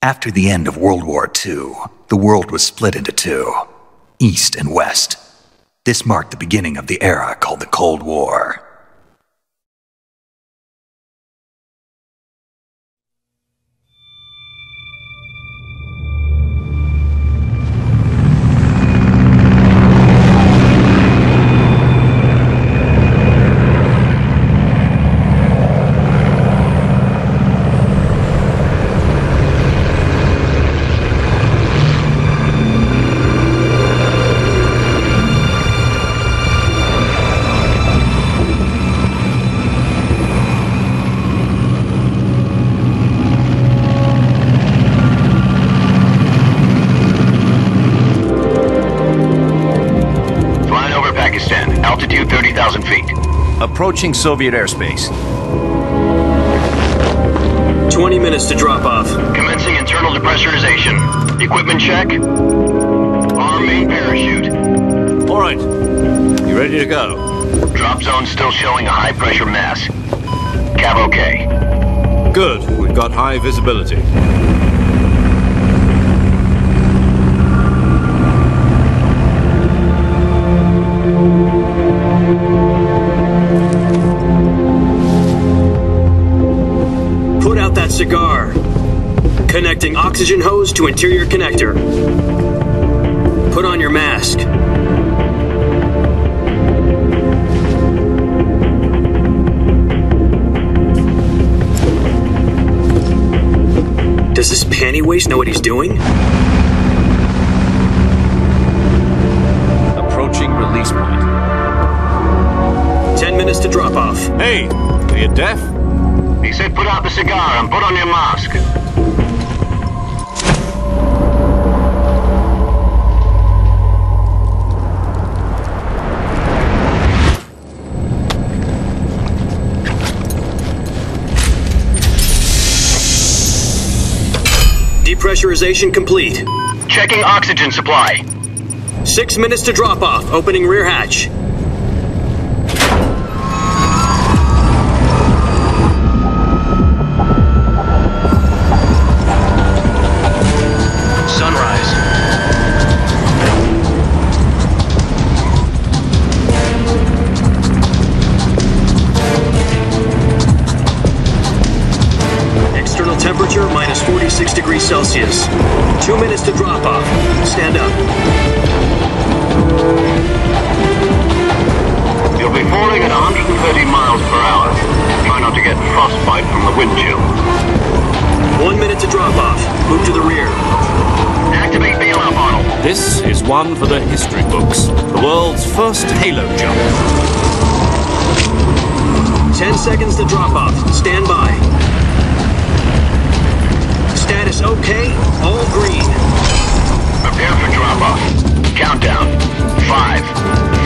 After the end of World War II, the world was split into two, East and West. This marked the beginning of the era called the Cold War. Altitude 30,000 feet. Approaching Soviet airspace. 20 minutes to drop off. Commencing internal depressurization. Equipment check. Arm main parachute. All right. You ready to go? Drop zone still showing a high pressure mass. Cav okay. Good. We've got high visibility. Put out that cigar. Connecting oxygen hose to interior connector. Put on your mask. Does this panty waste know what he's doing? Approaching release point. 10 minutes to drop off. Hey, are you deaf? He said put out the cigar and put on your mask. Depressurization complete. Checking oxygen supply. 6 minutes to drop off. Opening rear hatch. Sunrise. External temperature minus 46 degrees Celsius. 2 minutes to drop off. Stand up. You'll be falling at 130 miles per hour. Try not to get frostbite from the wind chill. 1 minute to drop off. Move to the rear. Activate bailout model. This is one for the history books. The world's first halo jump. 10 seconds to drop off. Stand by. Status okay. All green. Prepare for drop off. Countdown. 5,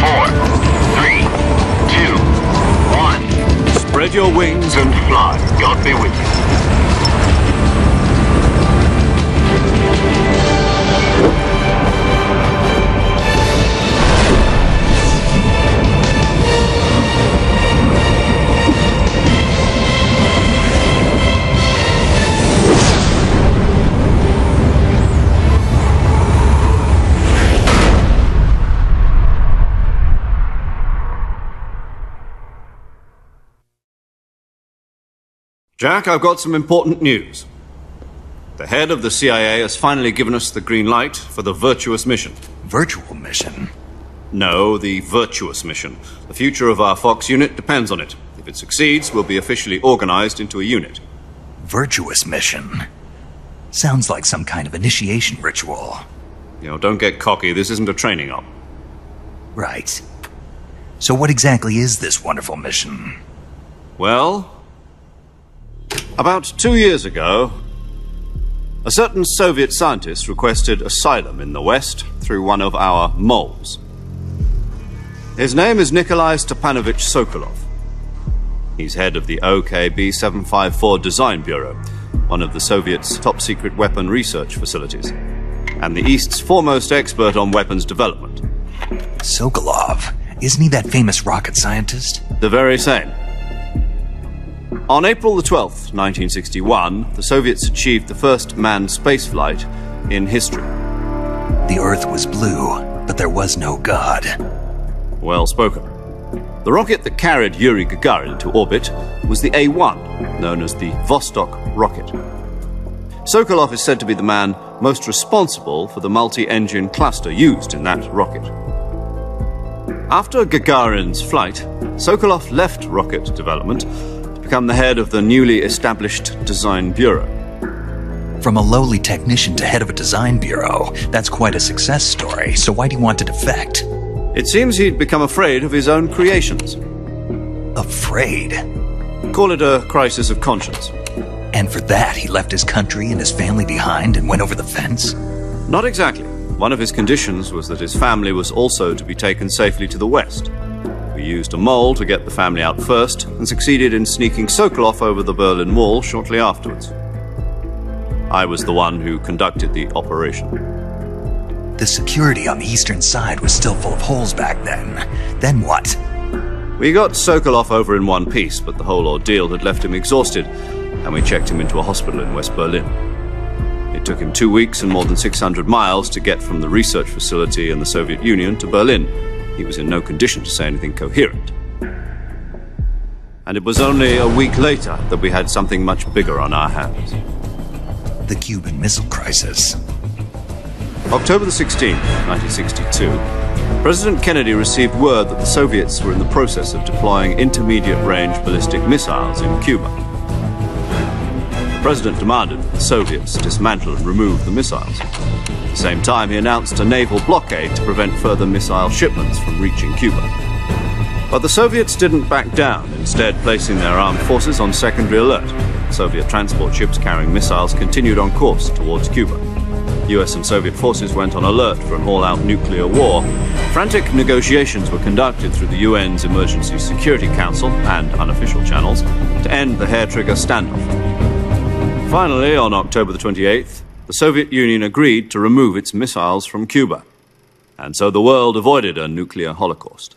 4, 3, 2, 1. Spread your wings And fly. God be with you. Jack, I've got some important news. The head of the CIA has finally given us the green light for the Virtuous mission. Virtual mission? No, the Virtuous mission. The future of our Fox unit depends on it. If it succeeds, we'll be officially organized into a unit. Virtuous mission? Sounds like some kind of initiation ritual. Don't get cocky. This isn't a training op. Right. So what exactly is this wonderful mission? Well, about 2 years ago, a certain Soviet scientist requested asylum in the West through one of our moles. His name is Nikolai Stepanovich Sokolov. He's head of the OKB 754 Design Bureau, one of the Soviets' top-secret weapon research facilities, and the East's foremost expert on weapons development. Sokolov? Isn't he that famous rocket scientist? The very same. On April the 12th, 1961, the Soviets achieved the first manned spaceflight in history. The Earth was blue, but there was no God. Well spoken. The rocket that carried Yuri Gagarin to orbit was the A-1, known as the Vostok rocket. Sokolov is said to be the man most responsible for the multi-engine cluster used in that rocket. After Gagarin's flight, Sokolov left rocket development to become the head of the newly established Design Bureau. From a lowly technician to head of a design bureau, that's quite a success story, so why'd he want to defect? It seems he'd become afraid of his own creations. Afraid? Call it a crisis of conscience. And for that, he left his country and his family behind and went over the fence? Not exactly. One of his conditions was that his family was also to be taken safely to the west. We used a mole to get the family out first and succeeded in sneaking Sokolov over the Berlin Wall shortly afterwards. I was the one who conducted the operation. The security on the eastern side was still full of holes back then. Then what? We got Sokolov over in one piece, but the whole ordeal had left him exhausted, and we checked him into a hospital in West Berlin. It took him 2 weeks and more than 600 miles to get from the research facility in the Soviet Union to Berlin. He was in no condition to say anything coherent. And it was only a week later that we had something much bigger on our hands. The Cuban Missile Crisis. October the 16th, 1962, President Kennedy received word that the Soviets were in the process of deploying intermediate-range ballistic missiles in Cuba. The President demanded that the Soviets dismantle and remove the missiles. At the same time, he announced a naval blockade to prevent further missile shipments from reaching Cuba. But the Soviets didn't back down, instead placing their armed forces on secondary alert. Soviet transport ships carrying missiles continued on course towards Cuba. US and Soviet forces went on alert for an all-out nuclear war. Frantic negotiations were conducted through the UN's Emergency Security Council and unofficial channels to end the hair-trigger standoff. Finally, on October the 28th, the Soviet Union agreed to remove its missiles from Cuba, and so the world avoided a nuclear holocaust.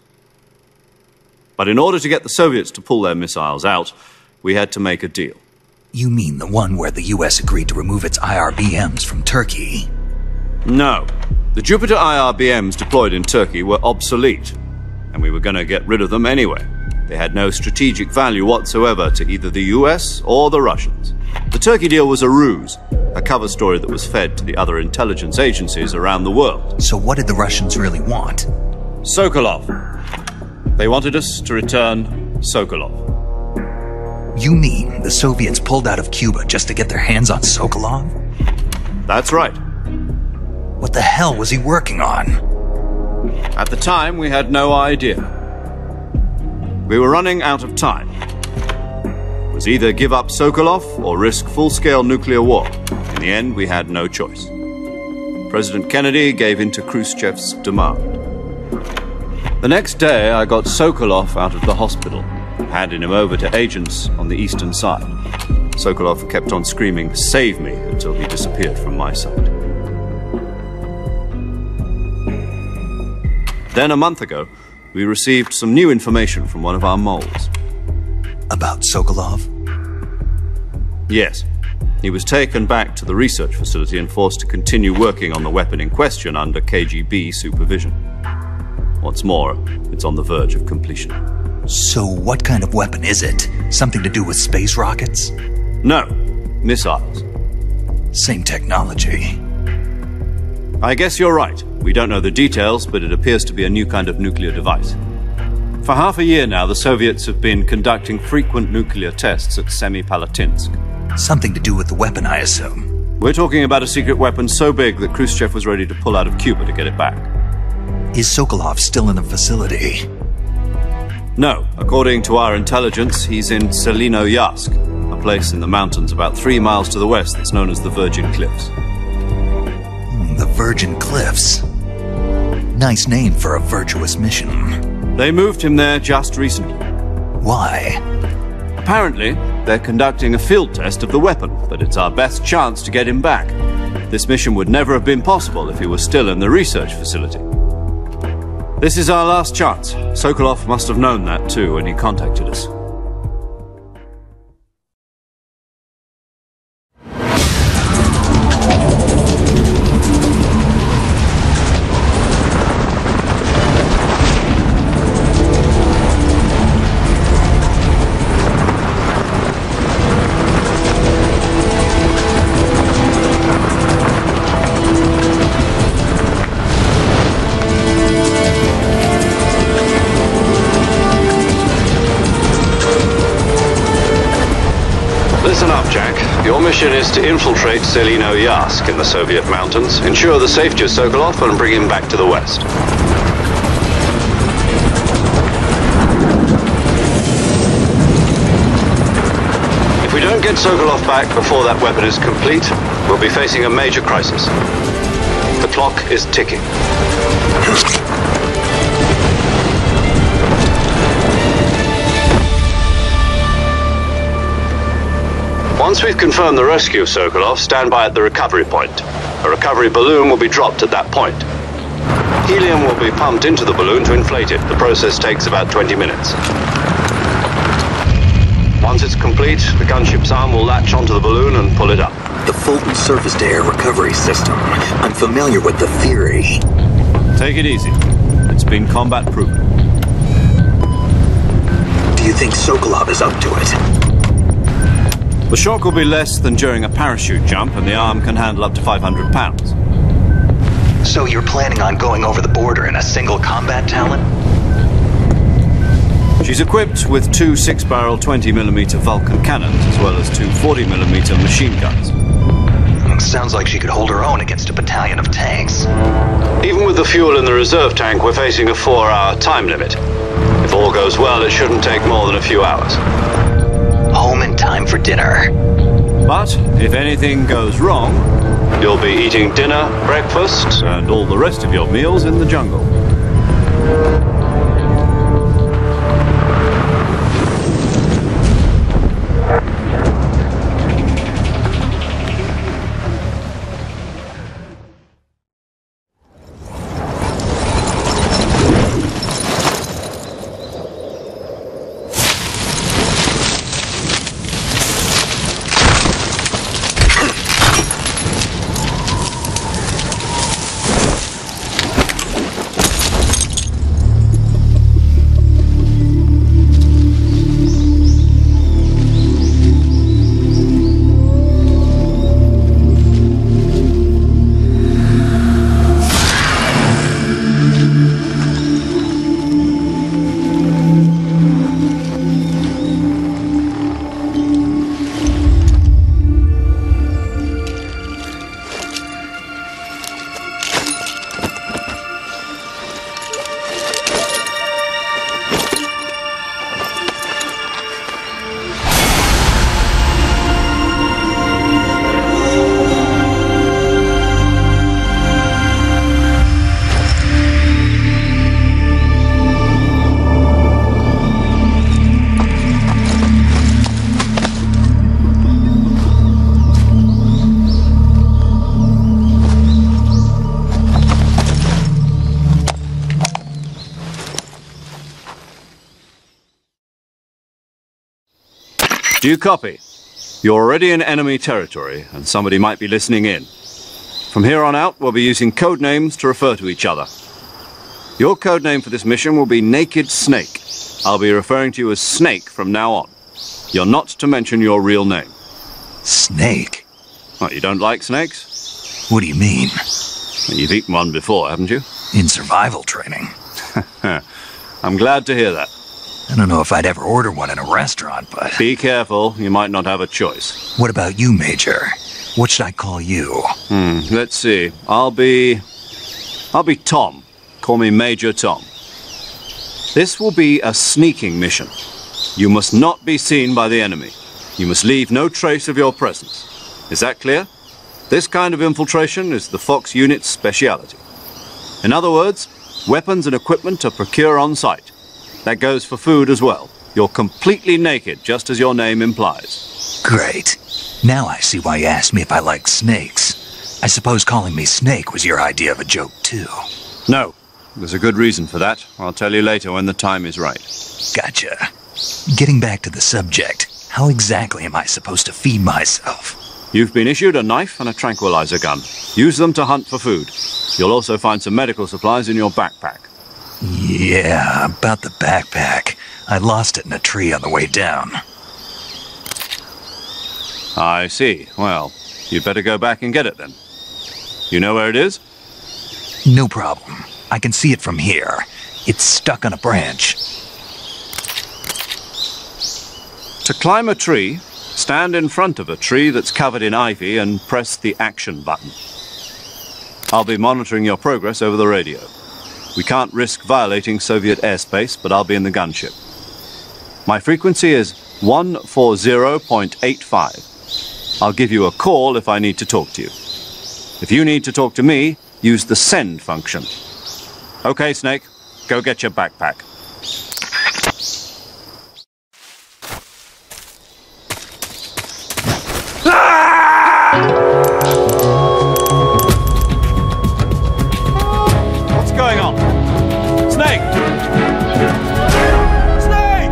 But in order to get the Soviets to pull their missiles out, we had to make a deal. You mean the one where the US agreed to remove its IRBMs from Turkey? No. The Jupiter IRBMs deployed in Turkey were obsolete, and we were going to get rid of them anyway. They had no strategic value whatsoever to either the US or the Russians. The Turkey deal was a ruse, a cover story that was fed to the other intelligence agencies around the world. So what did the Russians really want? Sokolov. They wanted us to return Sokolov. You mean the Soviets pulled out of Cuba just to get their hands on Sokolov? That's right. What the hell was he working on? At the time, we had no idea. We were running out of time. It was either give up Sokolov or risk full-scale nuclear war. In the end, we had no choice. President Kennedy gave in to Khrushchev's demand. The next day, I got Sokolov out of the hospital, handing him over to agents on the eastern side. Sokolov kept on screaming, "Save me," until he disappeared from my sight. Then a month ago, we received some new information from one of our moles. About Sokolov? Yes. He was taken back to the research facility and forced to continue working on the weapon in question under KGB supervision. What's more, it's on the verge of completion. So what kind of weapon is it? Something to do with space rockets? No, missiles. Same technology. I guess you're right. We don't know the details, but it appears to be a new kind of nuclear device. For half a year now, the Soviets have been conducting frequent nuclear tests at Semipalatinsk. Something to do with the weapon, I assume. We're talking about a secret weapon so big that Khrushchev was ready to pull out of Cuba to get it back. Is Sokolov still in the facility? No. According to our intelligence, he's in Selinoyarsk, a place in the mountains about 3 miles to the west that's known as the Virgin Cliffs. The Virgin Cliffs. Nice name for a virtuous mission. They moved him there just recently. Why? Apparently, they're conducting a field test of the weapon, but it's our best chance to get him back. This mission would never have been possible if he was still in the research facility. This is our last chance. Sokolov must have known that too when he contacted us. Your mission is to infiltrate Selino Yask in the Soviet mountains, ensure the safety of Sokolov, and bring him back to the West. If we don't get Sokolov back before that weapon is complete, we'll be facing a major crisis. The clock is ticking. Once we've confirmed the rescue of Sokolov, stand by at the recovery point. A recovery balloon will be dropped at that point. Helium will be pumped into the balloon to inflate it. The process takes about 20 minutes. Once it's complete, the gunship's arm will latch onto the balloon and pull it up. The Fulton surface-to-air recovery system. I'm familiar with the theory. Take it easy. It's been combat-proven. Do you think Sokolov is up to it? The shock will be less than during a parachute jump, and the arm can handle up to 500 pounds. So you're planning on going over the border in a single combat Talon? She's equipped with two 6-barrel 20mm Vulcan cannons, as well as two 40mm machine guns. Sounds like she could hold her own against a battalion of tanks. Even with the fuel in the reserve tank, we're facing a 4-hour time limit. If all goes well, it shouldn't take more than a few hours. Home in time for dinner. But if anything goes wrong, you'll be eating dinner, breakfast, and all the rest of your meals in the jungle. Do you copy? You're already in enemy territory, and somebody might be listening in. From here on out, we'll be using code names to refer to each other. Your code name for this mission will be Naked Snake. I'll be referring to you as Snake from now on. You're not to mention your real name. Snake? What, you don't like snakes? What do you mean? You've eaten one before, haven't you? In survival training. I'm glad to hear that. I don't know if I'd ever order one in a restaurant, but... Be careful, you might not have a choice. What about you, Major? What should I call you? Let's see. I'll be Tom. Call me Major Tom. This will be a sneaking mission. You must not be seen by the enemy. You must leave no trace of your presence. Is that clear? This kind of infiltration is the Fox unit's speciality. In other words, weapons and equipment are procured on site. That goes for food as well. You're completely naked, just as your name implies. Great. Now I see why you asked me if I like snakes. I suppose calling me Snake was your idea of a joke, too. No. There's a good reason for that. I'll tell you later when the time is right. Gotcha. Getting back to the subject, how exactly am I supposed to feed myself? You've been issued a knife and a tranquilizer gun. Use them to hunt for food. You'll also find some medical supplies in your backpack. Yeah, about the backpack. I lost it in a tree on the way down. I see. Well, you'd better go back and get it then. You know where it is? No problem. I can see it from here. It's stuck on a branch. To climb a tree, Stand in front of a tree that's covered in ivy and press the action button. I'll be monitoring your progress over the radio. We can't risk violating Soviet airspace, but I'll be in the gunship. My frequency is 140.85. I'll give you a call if I need to talk to you. If you need to talk to me, use the send function. Okay, Snake, go get your backpack. What's going on? Snake! Snake!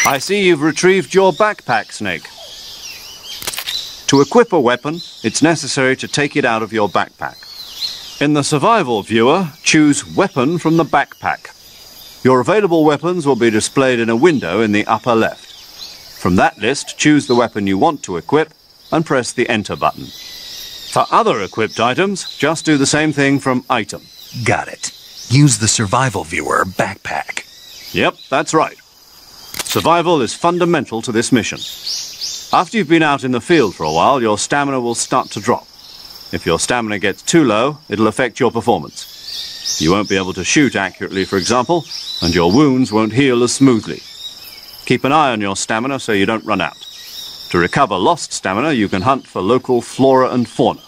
I see you've retrieved your backpack, Snake. To equip a weapon, it's necessary to take it out of your backpack. In the survival viewer, choose Weapon from the backpack. Your available weapons will be displayed in a window in the upper left. From that list, choose the weapon you want to equip and press the Enter button. For other equipped items, just do the same thing from Item. Got it. Use the survival viewer backpack. Yep, that's right. Survival is fundamental to this mission. After you've been out in the field for a while, your stamina will start to drop. If your stamina gets too low, it'll affect your performance. You won't be able to shoot accurately, for example, and your wounds won't heal as smoothly. Keep an eye on your stamina so you don't run out. To recover lost stamina, you can hunt for local flora and fauna.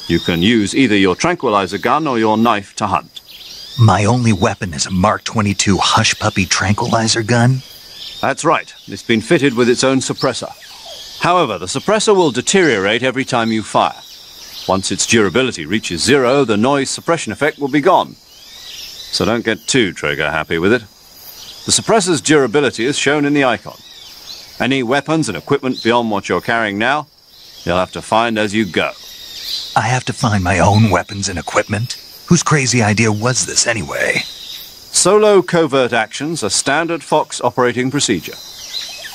You can use either your tranquilizer gun or your knife to hunt. My only weapon is a Mark 22 Hush Puppy tranquilizer gun? That's right. It's been fitted with its own suppressor. However, the suppressor will deteriorate every time you fire. Once its durability reaches 0, the noise suppression effect will be gone. So don't get too trigger happy with it. The suppressor's durability is shown in the icon. Any weapons and equipment beyond what you're carrying now, you'll have to find as you go. I have to find my own weapons and equipment? Whose crazy idea was this anyway? Solo covert actions are standard Fox operating procedure.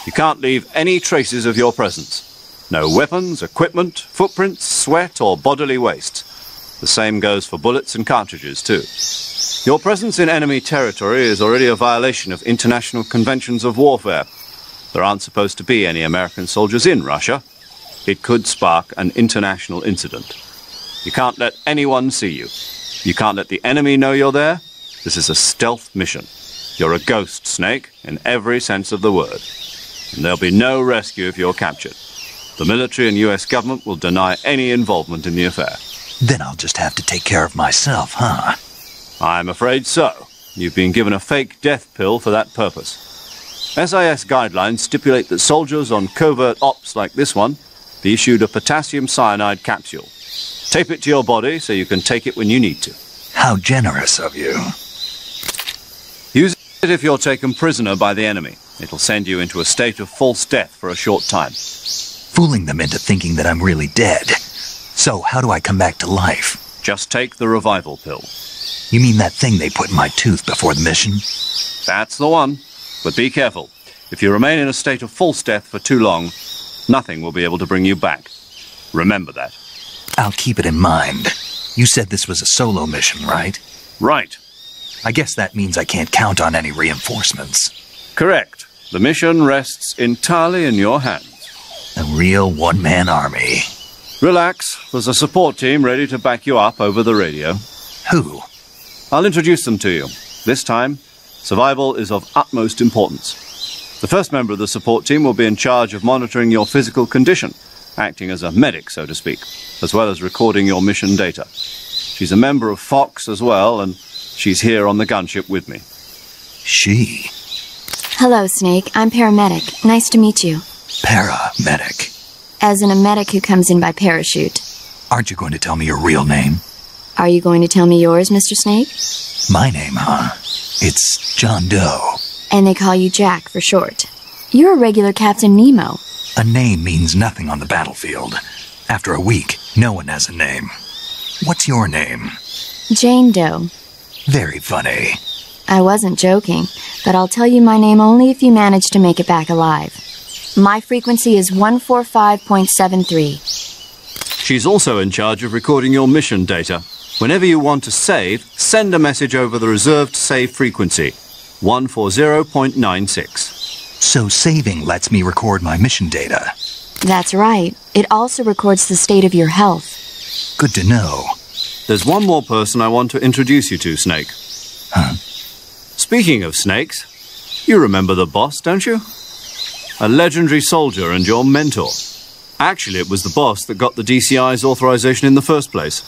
You can't leave any traces of your presence. No weapons, equipment, footprints, sweat, or bodily waste. The same goes for bullets and cartridges, too. Your presence in enemy territory is already a violation of international conventions of warfare. There aren't supposed to be any American soldiers in Russia. It could spark an international incident. You can't let anyone see you. You can't let the enemy know you're there. This is a stealth mission. You're a ghost, Snake, in every sense of the word. And there'll be no rescue if you're captured. The military and US government will deny any involvement in the affair. Then I'll just have to take care of myself, huh? I'm afraid so. You've been given a fake death pill for that purpose. SIS guidelines stipulate that soldiers on covert ops like this one be issued a potassium cyanide capsule. Tape it to your body so you can take it when you need to. How generous of you. Use it if you're taken prisoner by the enemy. It'll send you into a state of false death for a short time. Fooling them into thinking that I'm really dead. So how do I come back to life? Just take the revival pill. You mean that thing they put in my tooth before the mission? That's the one. But be careful. If you remain in a state of false death for too long, nothing will be able to bring you back. Remember that. I'll keep it in mind. You said this was a solo mission, right? Right. I guess that means I can't count on any reinforcements. Correct. The mission rests entirely in your hands. A real one-man army. Relax. There's a support team ready to back you up over the radio. Who? I'll introduce them to you. This time, survival is of utmost importance. The first member of the support team will be in charge of monitoring your physical condition, acting as a medic, so to speak, as well as recording your mission data. She's a member of Fox as well, and she's here on the gunship with me. She? Hello, Snake. I'm paramedic. Nice to meet you. Paramedic. As in a medic who comes in by parachute. Aren't you going to tell me your real name? Are you going to tell me yours, Mr. Snake? My name, huh? It's John Doe. And they call you Jack for short. You're a regular Captain Nemo. A name means nothing on the battlefield. After a week, no one has a name. What's your name? Jane Doe. Very funny. I wasn't joking, but I'll tell you my name only if you manage to make it back alive. My frequency is 145.73. She's also in charge of recording your mission data. Whenever you want to save, send a message over the reserved save frequency, 140.96. So saving lets me record my mission data. That's right. It also records the state of your health. Good to know. There's one more person I want to introduce you to, Snake. Huh? Speaking of snakes, you remember the boss, don't you? A legendary soldier and your mentor. Actually, it was the boss that got the DCI's authorization in the first place.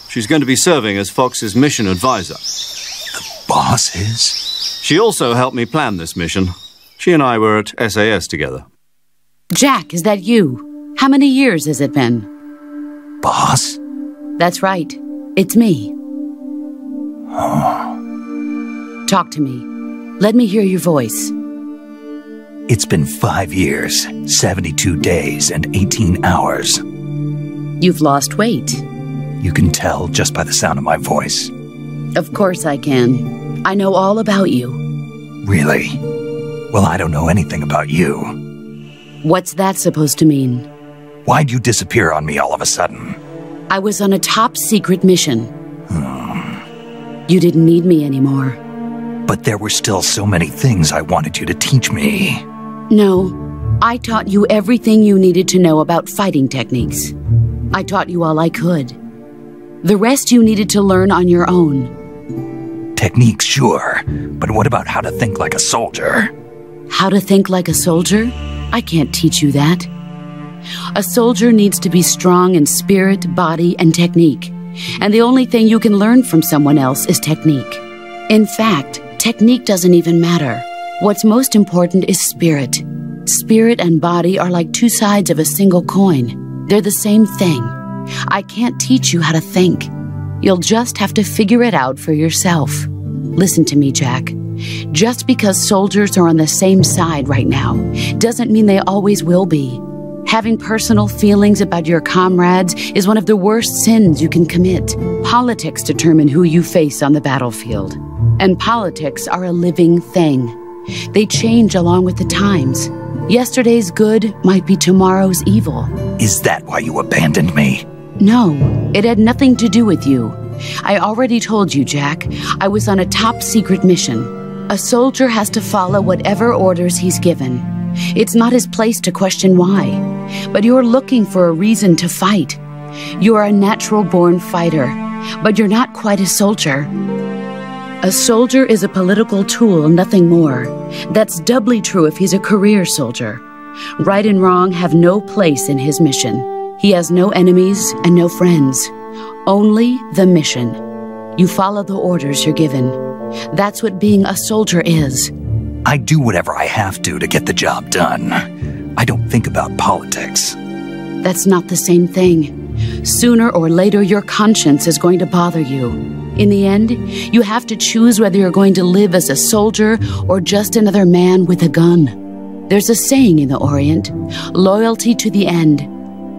She's going to be serving as Fox's mission advisor. The boss is? She also helped me plan this mission. She and I were at SAS together. Jack, is that you? How many years has it been? Boss? That's right. It's me. Talk to me. Let me hear your voice. It's been 5 years, 72 days, and 18 hours. You've lost weight. You can tell just by the sound of my voice. Of course I can. I know all about you. Really? Well, I don't know anything about you. What's that supposed to mean? Why'd you disappear on me all of a sudden? I was on a top-secret mission. You didn't need me anymore. But there were still so many things I wanted you to teach me. No, I taught you everything you needed to know about fighting techniques. I taught you all I could. The rest you needed to learn on your own. Techniques, sure. But what about how to think like a soldier? How to think like a soldier? I can't teach you that. A soldier needs to be strong in spirit, body, and technique. And the only thing you can learn from someone else is technique. In fact, technique doesn't even matter. What's most important is spirit. Spirit and body are like two sides of a single coin. They're the same thing. I can't teach you how to think. You'll just have to figure it out for yourself. Listen to me, Jack. Just because soldiers are on the same side right now doesn't mean they always will be. Having personal feelings about your comrades is one of the worst sins you can commit. Politics determine who you face on the battlefield. And politics are a living thing. They change along with the times. Yesterday's good might be tomorrow's evil. Is that why you abandoned me? No, it had nothing to do with you. I already told you, Jack. I was on a top-secret mission. A soldier has to follow whatever orders he's given. It's not his place to question why. But you're looking for a reason to fight. You're a natural-born fighter, but you're not quite a soldier. A soldier is a political tool, nothing more. That's doubly true if he's a career soldier. Right and wrong have no place in his mission. He has no enemies and no friends. Only the mission. You follow the orders you're given. That's what being a soldier is. I do whatever I have to get the job done. I don't think about politics. That's not the same thing. Sooner or later, your conscience is going to bother you. In the end, you have to choose whether you're going to live as a soldier or just another man with a gun. There's a saying in the Orient, loyalty to the end.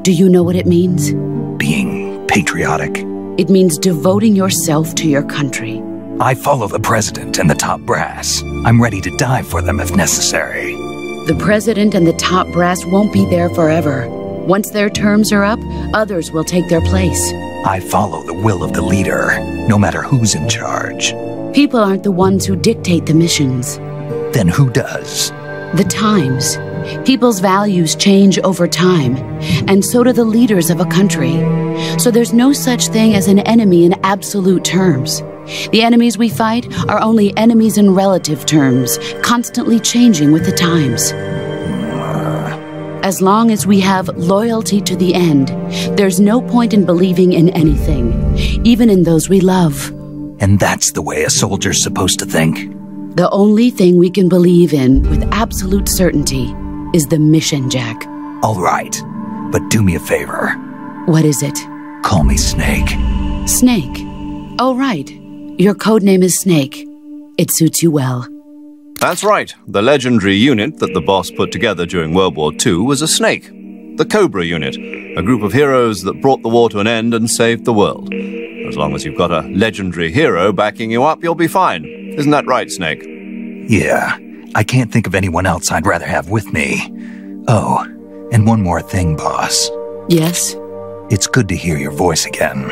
Do you know what it means? Being patriotic? It means devoting yourself to your country. I follow the president and the top brass. I'm ready to die for them if necessary. The president and the top brass won't be there forever. Once their terms are up, others will take their place. I follow the will of the leader, no matter who's in charge. People aren't the ones who dictate the missions. Then who does? The times. People's values change over time, and so do the leaders of a country. So there's no such thing as an enemy in absolute terms. The enemies we fight are only enemies in relative terms, constantly changing with the times. As long as we have loyalty to the end, there's no point in believing in anything, even in those we love. And that's the way a soldier's supposed to think? The only thing we can believe in with absolute certainty is the mission, Jack. All right, but do me a favor. What is it? Call me Snake. Snake? Oh, right. Your codename is Snake. It suits you well. That's right. The legendary unit that the boss put together during World War II was a snake. The Cobra unit, a group of heroes that brought the war to an end and saved the world. As long as you've got a legendary hero backing you up, you'll be fine. Isn't that right, Snake? Yeah, I can't think of anyone else I'd rather have with me. Oh, and one more thing, boss. Yes? It's good to hear your voice again.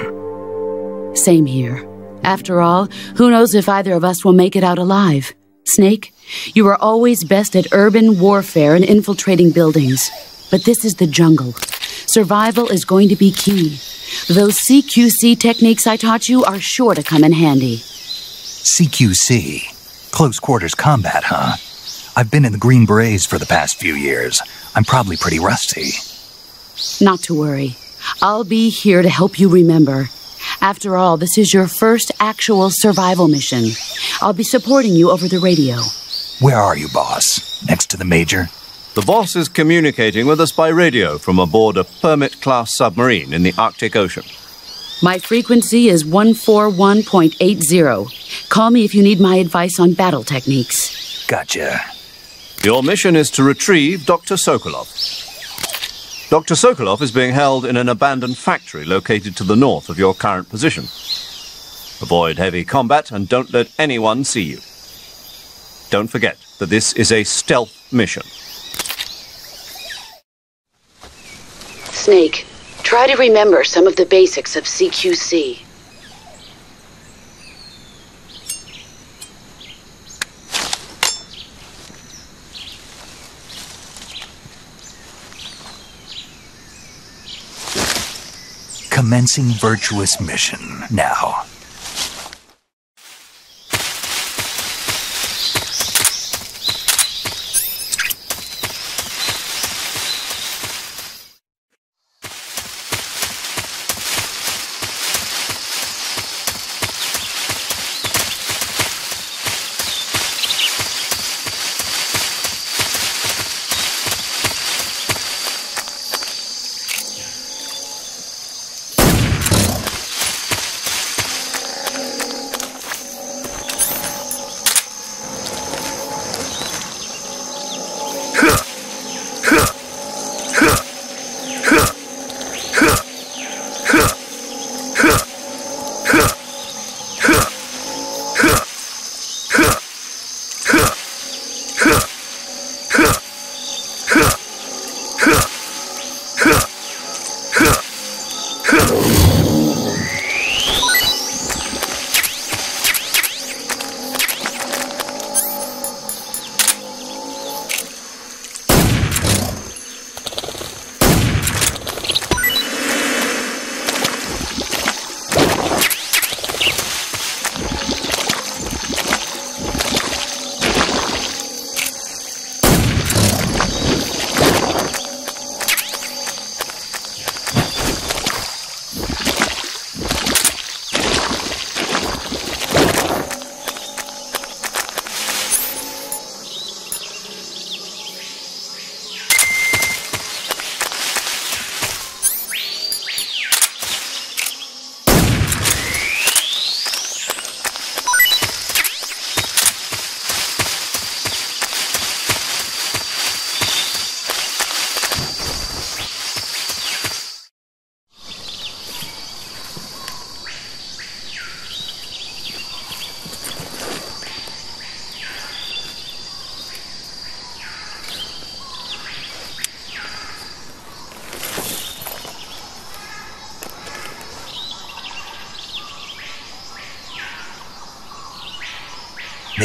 Same here. After all, who knows if either of us will make it out alive? Snake, you are always best at urban warfare and infiltrating buildings. But this is the jungle. Survival is going to be key. Those CQC techniques I taught you are sure to come in handy. CQC? Close quarters combat, huh? I've been in the Green Berets for the past few years. I'm probably pretty rusty. Not to worry. I'll be here to help you remember. After all, this is your first actual survival mission. I'll be supporting you over the radio. Where are you, boss? Next to the Major? The boss is communicating with us by radio from aboard a Permit-class submarine in the Arctic Ocean. My frequency is 141.80. Call me if you need my advice on battle techniques. Gotcha. Your mission is to retrieve Dr. Sokolov. Dr. Sokolov is being held in an abandoned factory located to the north of your current position. Avoid heavy combat and don't let anyone see you. Don't forget that this is a stealth mission. Snake, try to remember some of the basics of CQC. Commencing Virtuous mission now.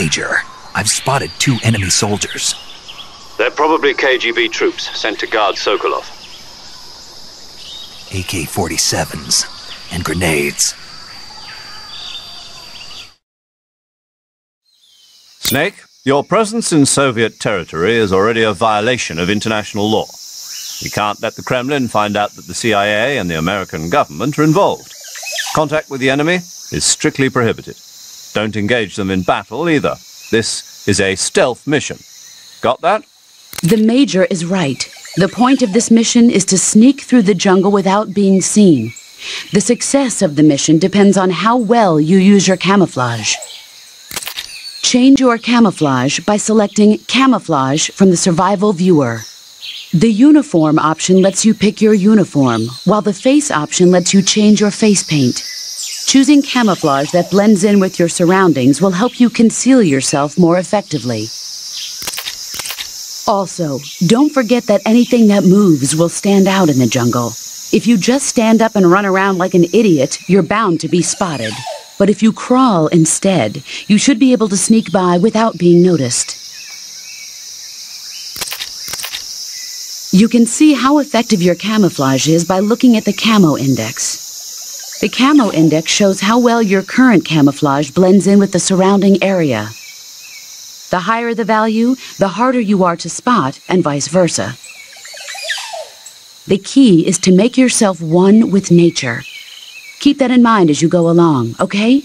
Major, I've spotted 2 enemy soldiers. They're probably KGB troops sent to guard Sokolov. AK-47s and grenades. Snake, your presence in Soviet territory is already a violation of international law. We can't let the Kremlin find out that the CIA and the American government are involved. Contact with the enemy is strictly prohibited. Don't engage them in battle either. This is a stealth mission. Got that? The Major is right. The point of this mission is to sneak through the jungle without being seen. The success of the mission depends on how well you use your camouflage. Change your camouflage by selecting Camouflage from the Survival Viewer. The Uniform option lets you pick your uniform, while the Face option lets you change your face paint. Choosing camouflage that blends in with your surroundings will help you conceal yourself more effectively. Also, don't forget that anything that moves will stand out in the jungle. If you just stand up and run around like an idiot, you're bound to be spotted. But if you crawl instead, you should be able to sneak by without being noticed. You can see how effective your camouflage is by looking at the Camo Index. The Camo Index shows how well your current camouflage blends in with the surrounding area. The higher the value, the harder you are to spot, and vice versa. The key is to make yourself one with nature. Keep that in mind as you go along, okay?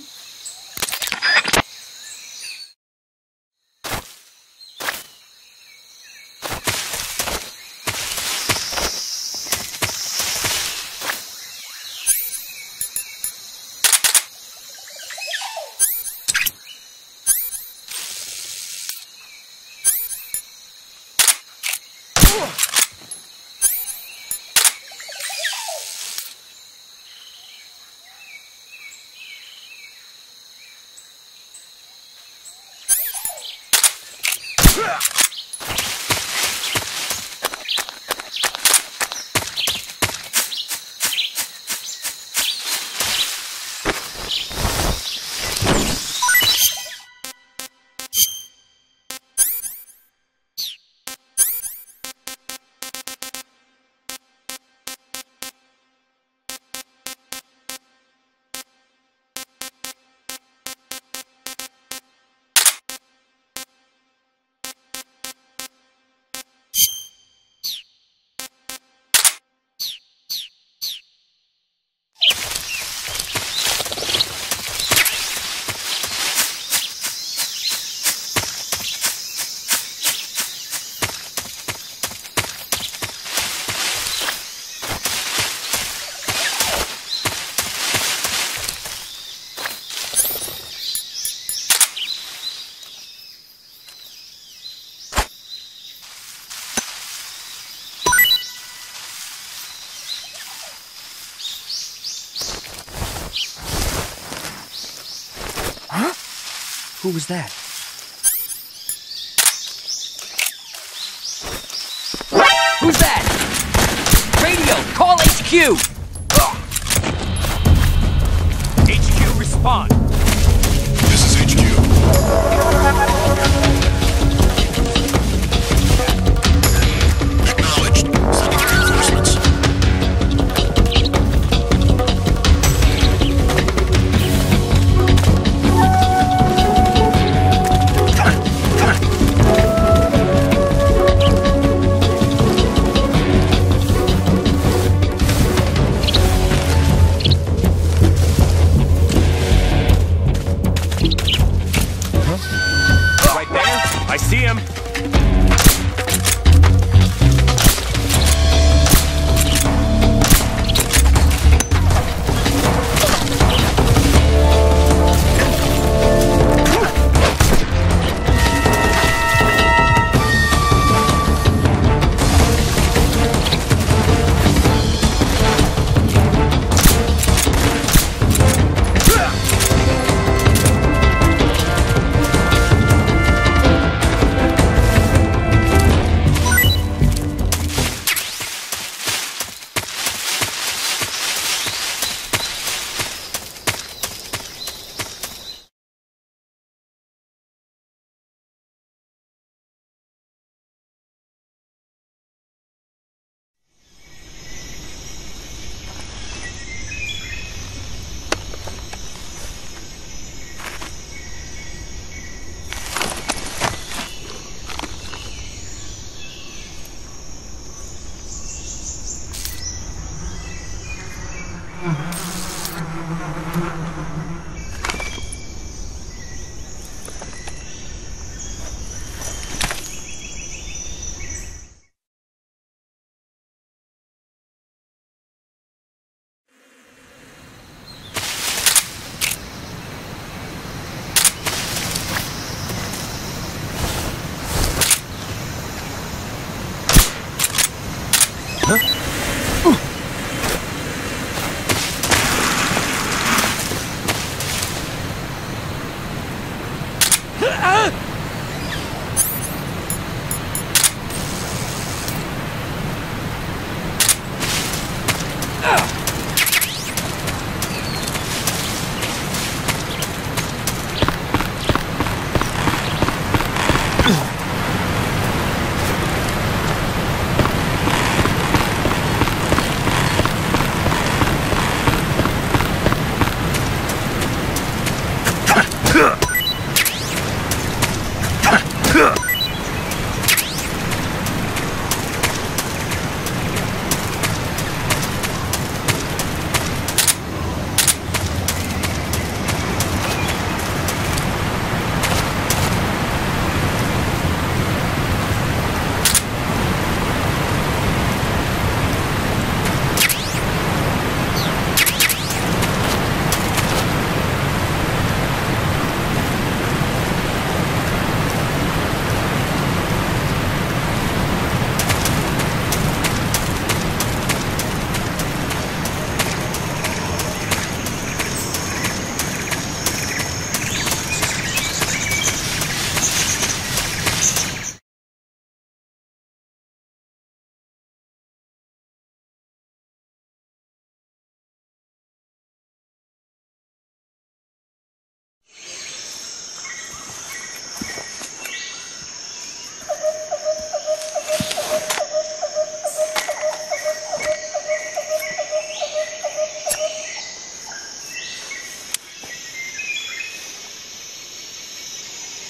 Who was that? Who's that? Radio, call HQ! HQ, respond. This is HQ. Acknowledged. Sending reinforcements.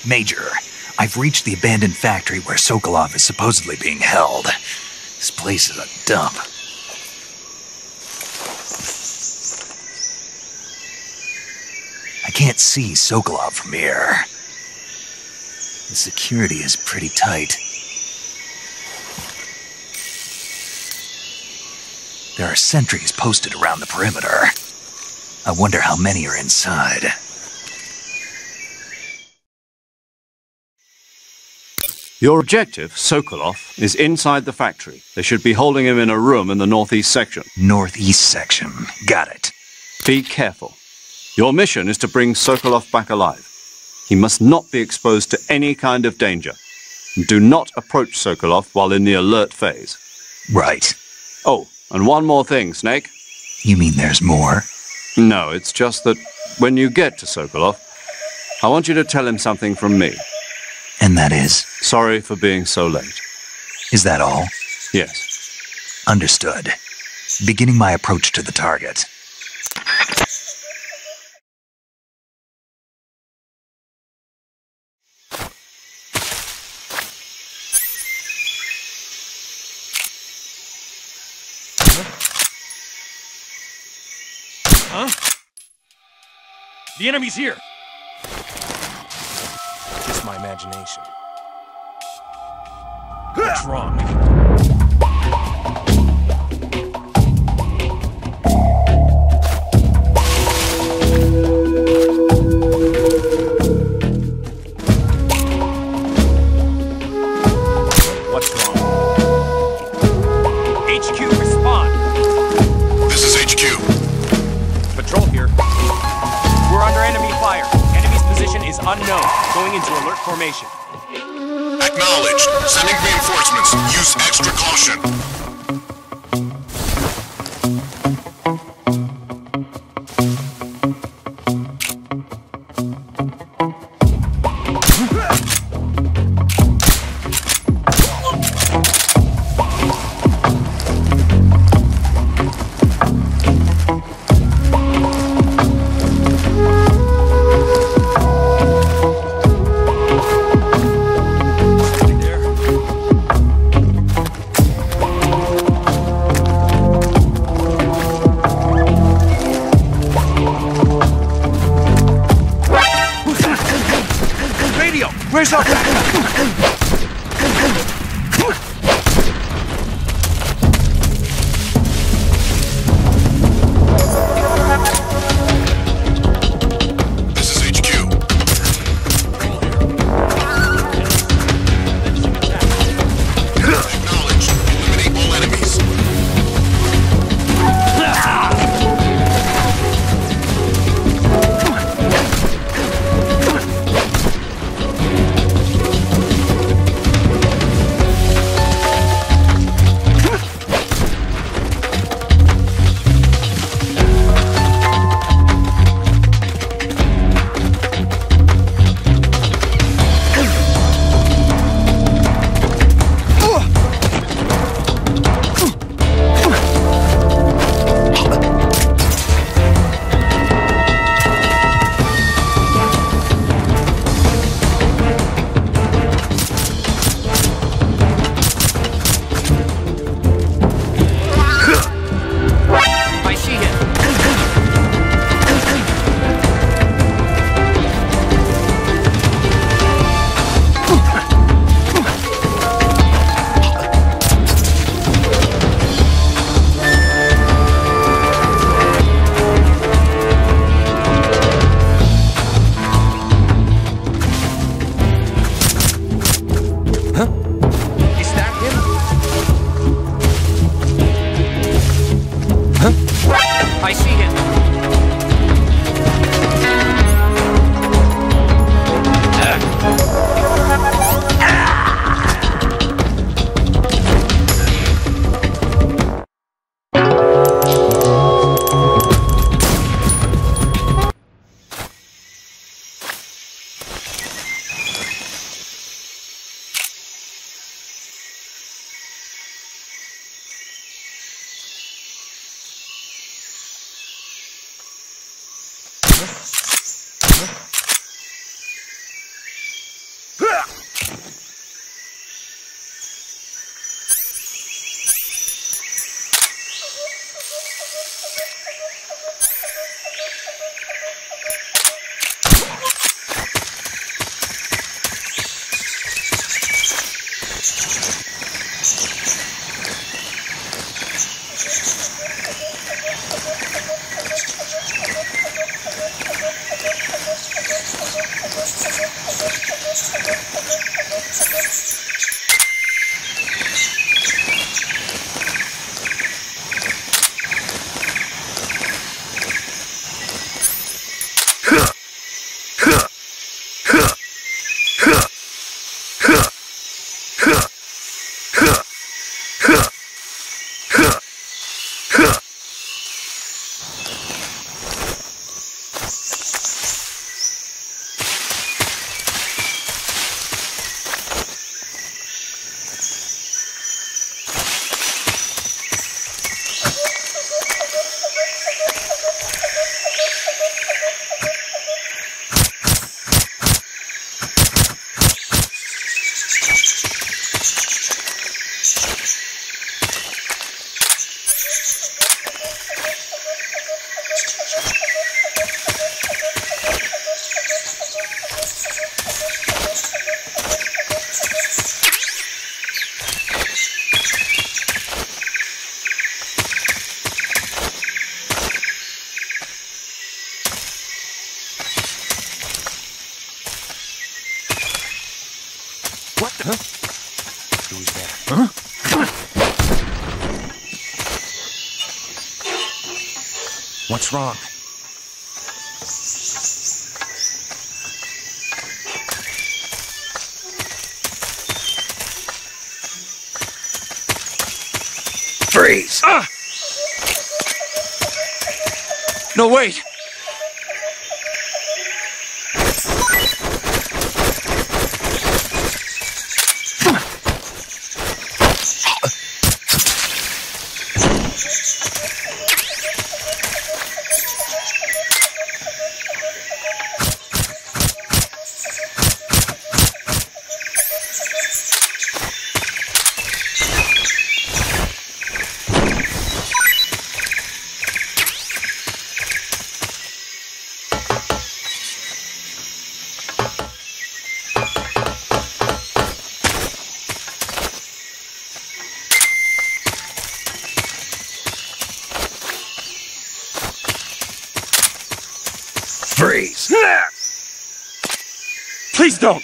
Major, I've reached the abandoned factory where Sokolov is supposedly being held. This place is a dump. I can't see Sokolov from here. The security is pretty tight. There are sentries posted around the perimeter. I wonder how many are inside. Your objective, Sokolov, is inside the factory. They should be holding him in a room in the northeast section. Northeast section. Got it. Be careful. Your mission is to bring Sokolov back alive. He must not be exposed to any kind of danger. Do not approach Sokolov while in the alert phase. Right. Oh, and one more thing, Snake. You mean there's more? No, it's just that when you get to Sokolov, I want you to tell him something from me. And that is? Sorry for being so late. Is that all? Yes. Understood. Beginning my approach to the target. Huh? The enemy's here! Just my imagination. What's wrong? What's wrong? HQ, respond! This is HQ. Patrol here. We're under enemy fire. Enemy's position is unknown. Going into alert formation. Acknowledged. Sending reinforcements. Use extra caution. that him? Huh? I see him. What the? Huh? Who's there? Huh? What's wrong? Freeze! Ah! No, wait! Freeze! Please don't!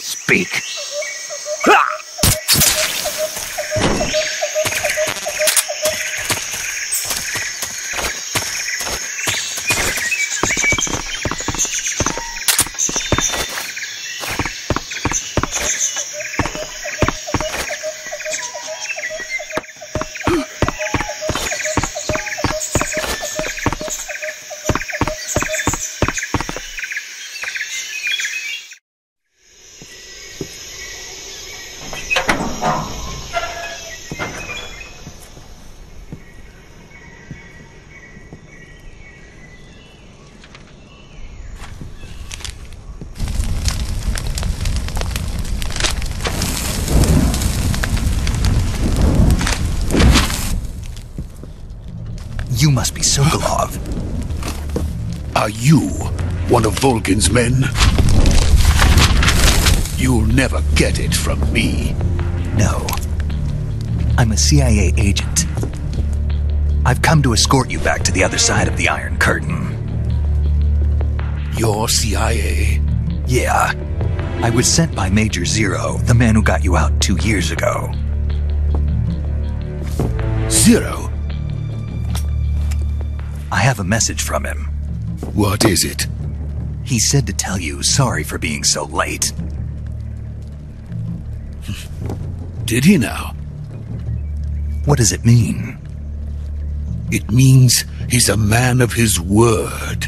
Speak! You must be Sokolov. Are you one of Volgin's men? You'll never get it from me. No. I'm a CIA agent. I've come to escort you back to the other side of the Iron Curtain. Your CIA? Yeah. I was sent by Major Zero, the man who got you out 2 years ago. Zero? I have a message from him. What is it? He said to tell you sorry for being so late. Did he now? What does it mean? It means he's a man of his word.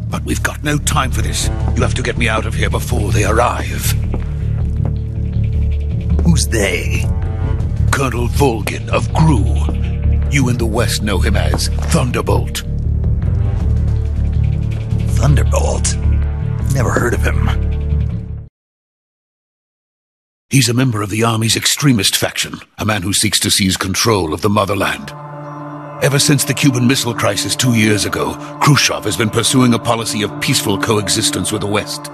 But we've got no time for this. You have to get me out of here before they arrive. Who's they? Colonel Volgin of GRU. You in the West know him as Thunderbolt. Thunderbolt? Never heard of him. He's a member of the Army's extremist faction, a man who seeks to seize control of the motherland. Ever since the Cuban Missile Crisis 2 years ago, Khrushchev has been pursuing a policy of peaceful coexistence with the West.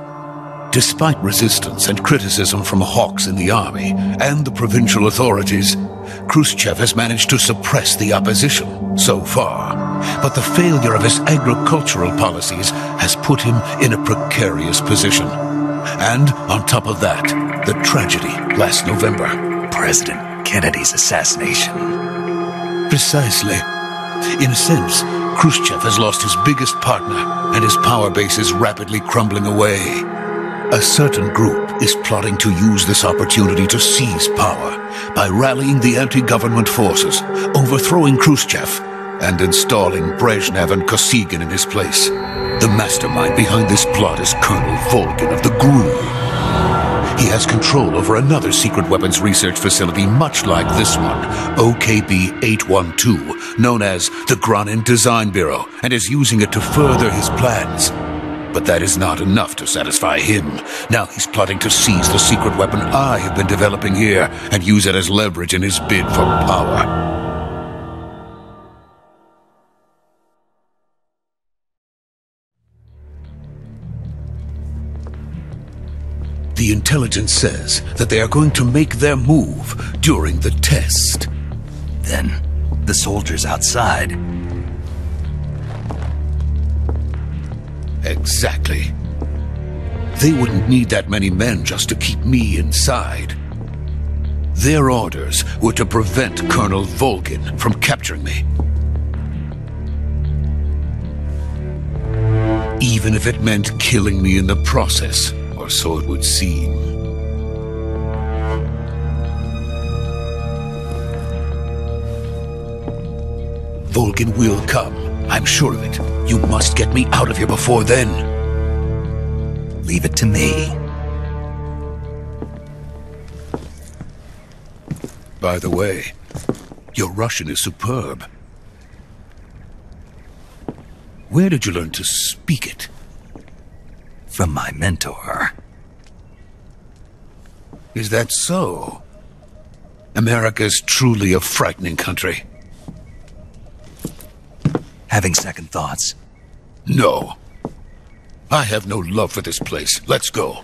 Despite resistance and criticism from hawks in the army and the provincial authorities, Khrushchev has managed to suppress the opposition so far. But the failure of his agricultural policies has put him in a precarious position. And on top of that, the tragedy last November. President Kennedy's assassination. Precisely. In a sense, Khrushchev has lost his biggest partner, and his power base is rapidly crumbling away. A certain group is plotting to use this opportunity to seize power by rallying the anti-government forces, overthrowing Khrushchev, and installing Brezhnev and Kosygin in his place. The mastermind behind this plot is Colonel Volgin of the GRU. He has control over another secret weapons research facility much like this one, OKB-812, known as the Granin Design Bureau, and is using it to further his plans. But that is not enough to satisfy him. Now he's plotting to seize the secret weapon I have been developing here and use it as leverage in his bid for power. The intelligence says that they are going to make their move during the test. Then, the soldiers outside. Exactly. They wouldn't need that many men just to keep me inside. Their orders were to prevent Colonel Volgin from capturing me. Even if it meant killing me in the process. Or so it would seem. Volgin will come. I'm sure of it. You must get me out of here before then. Leave it to me. By the way, your Russian is superb. Where did you learn to speak it? From my mentor. Is that so? America's truly a frightening country. Having second thoughts? No. I have no love for this place. Let's go.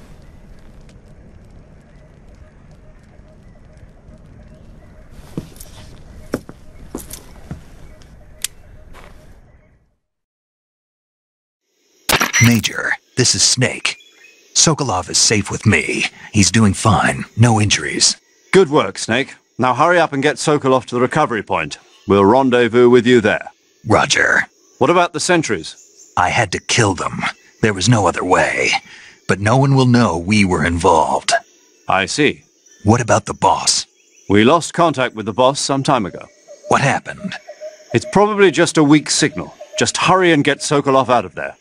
Major, this is Snake. Sokolov is safe with me. He's doing fine. No injuries. Good work, Snake. Now hurry up and get Sokolov to the recovery point. We'll rendezvous with you there. Roger. What about the sentries? I had to kill them. There was no other way. But no one will know we were involved. I see. What about the boss? We lost contact with the boss some time ago. What happened? It's probably just a weak signal. Just hurry and get Sokolov out of there.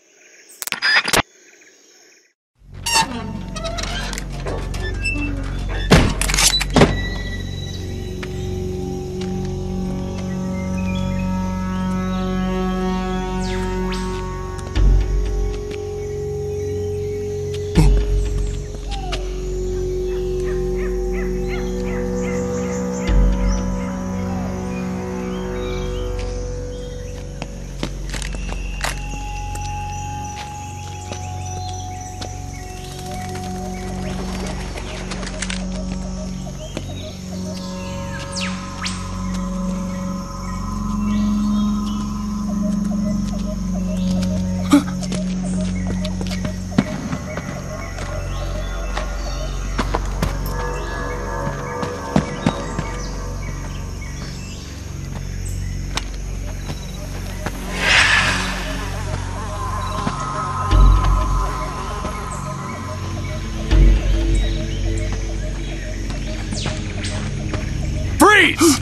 Freeze!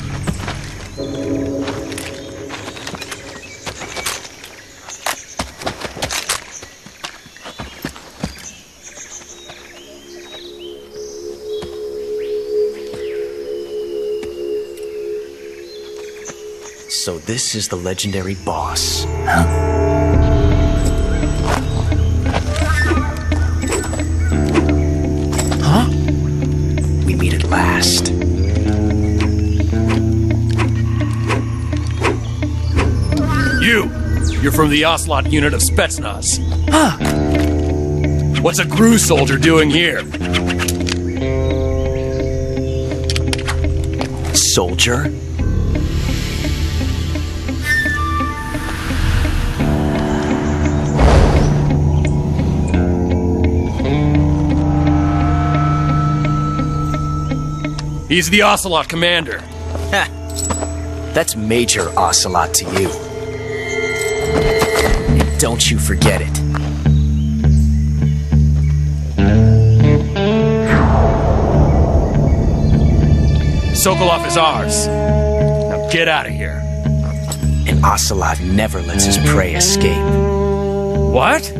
So this is the legendary boss. Huh? We meet at last. You're from the Ocelot unit of Spetsnaz. Huh. What's a GRU soldier doing here? Soldier? He's the Ocelot commander. Ha! That's Major Ocelot to you. And don't you forget it. Sokolov is ours. Now get out of here. And Ocelot never lets his prey escape. What?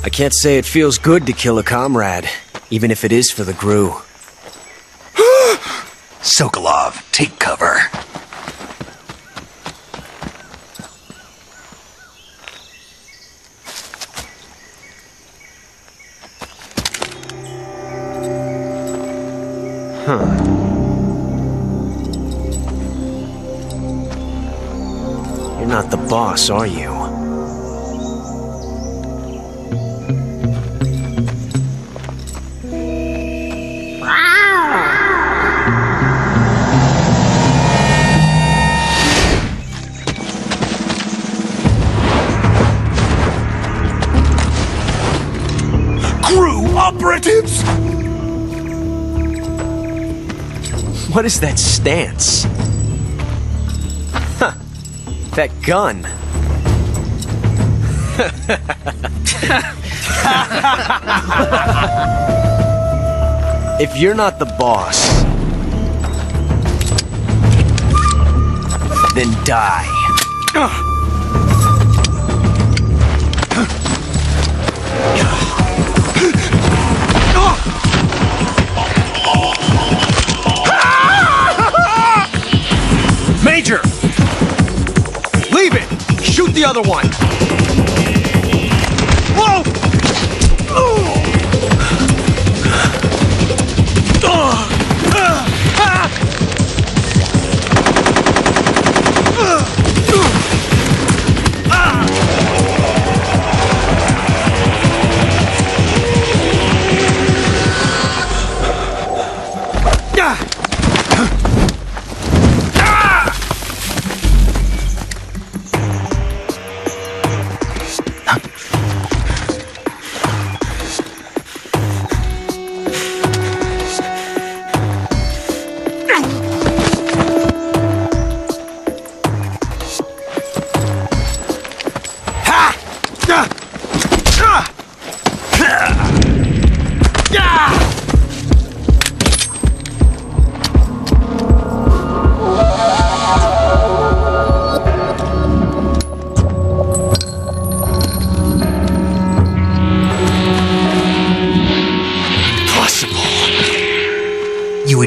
I can't say it feels good to kill a comrade, even if it is for the GRU. Sokolov, take cover. You're not the boss, are you? GRU operatives! What is that stance? Huh. That gun. If you're not the boss, then die. Major! Leave it! Shoot the other one! Whoa!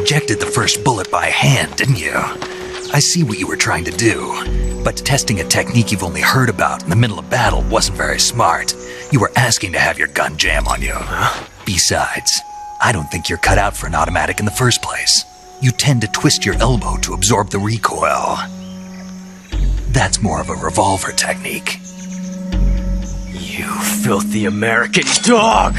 ejected the first bullet by hand, didn't you? I see what you were trying to do, but testing a technique you've only heard about in the middle of battle wasn't very smart. You were asking to have your gun jam on you. Besides, I don't think you're cut out for an automatic in the first place. You tend to twist your elbow to absorb the recoil. That's more of a revolver technique. You filthy American dog!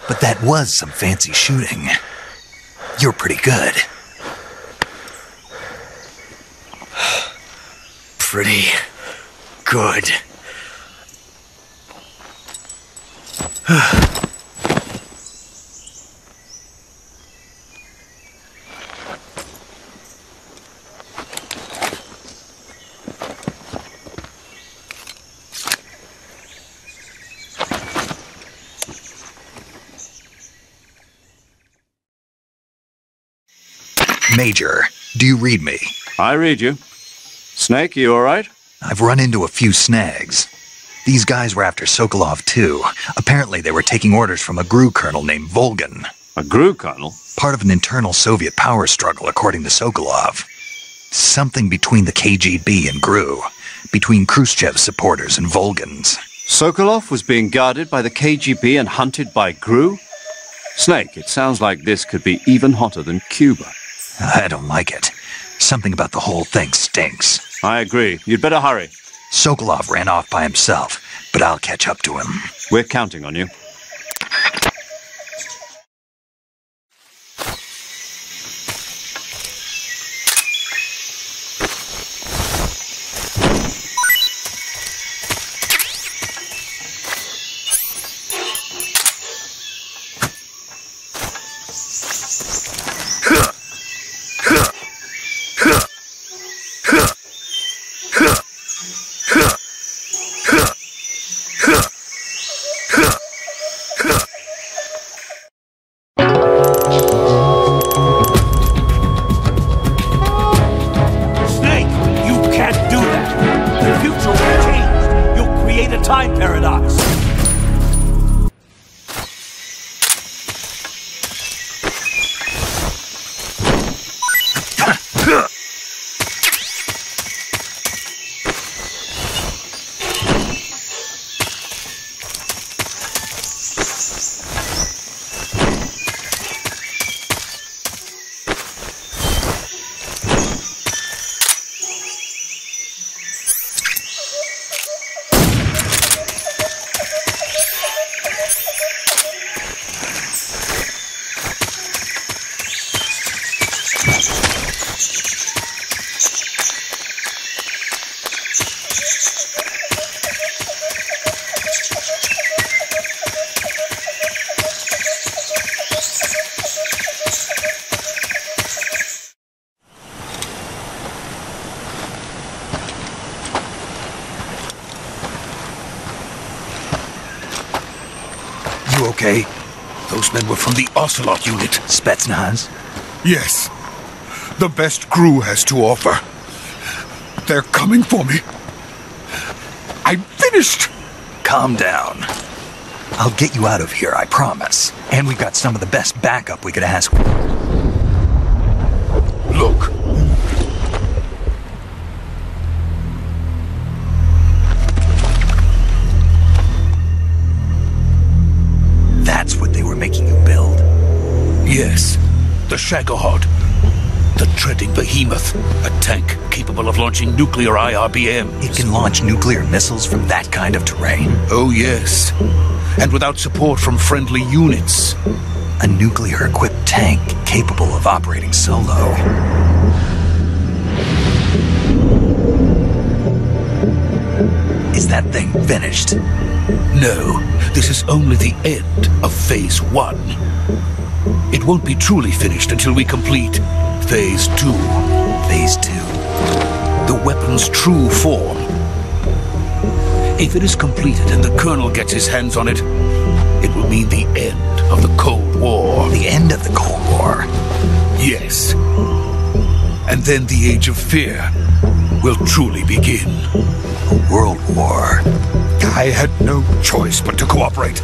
But that was some fancy shooting. You're pretty good. Pretty good. Major, do you read me? I read you. Snake, you alright? I've run into a few snags. These guys were after Sokolov too. Apparently they were taking orders from a GRU colonel named Volgan. A GRU colonel? Part of an internal Soviet power struggle, according to Sokolov. Something between the KGB and GRU. Between Khrushchev's supporters and Volgan's. Sokolov was being guarded by the KGB and hunted by GRU? Snake, it sounds like this could be even hotter than Cuba. I don't like it. Something about the whole thing stinks. I agree. You'd better hurry. Sokolov ran off by himself, but I'll catch up to him. We're counting on you. You okay? Those men were from the Ocelot unit. Spetsnaz? Yes. The best GRU has to offer. They're coming for me. I'm finished! Calm down. I'll get you out of here, I promise. And we've got some of the best backup we could ask for. Look. That's what they were making you build? Yes. The Shagohod. The treading behemoth. A tank capable of launching nuclear IRBMs. It can launch nuclear missiles from that kind of terrain? Oh, yes. And without support from friendly units. A nuclear-equipped tank capable of operating solo. Is that thing finished? No, this is only the end of Phase 1. It won't be truly finished until we complete Phase 2. Phase 2? The weapon's true form. If it is completed and the Colonel gets his hands on it, it will mean the end of the Cold War. The end of the Cold War? Yes. And then the age of fear will truly begin. A world war. I had no choice but to cooperate.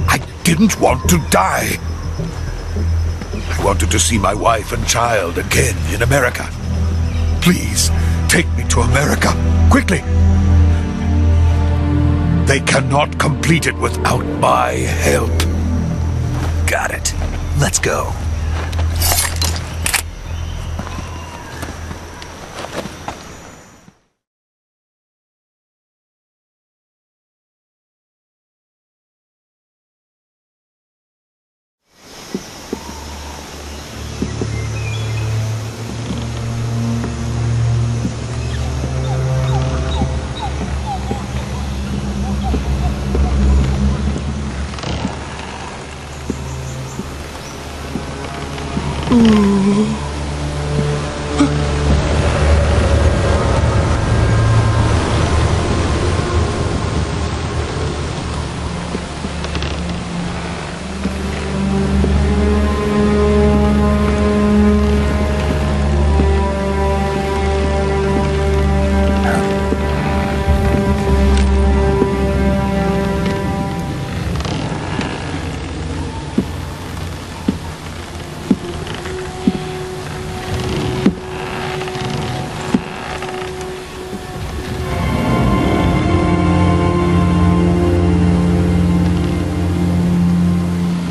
I didn't want to die. I wanted to see my wife and child again in America. Please, take me to America, quickly. They cannot complete it without my help. Got it. Let's go.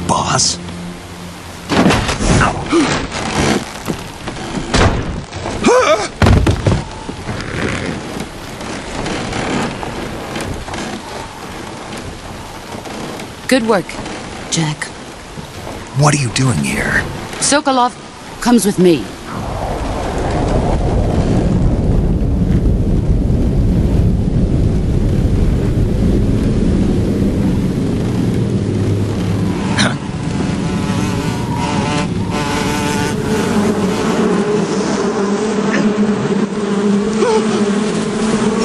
Boss? Good work, Jack. What are you doing here? Sokolov comes with me.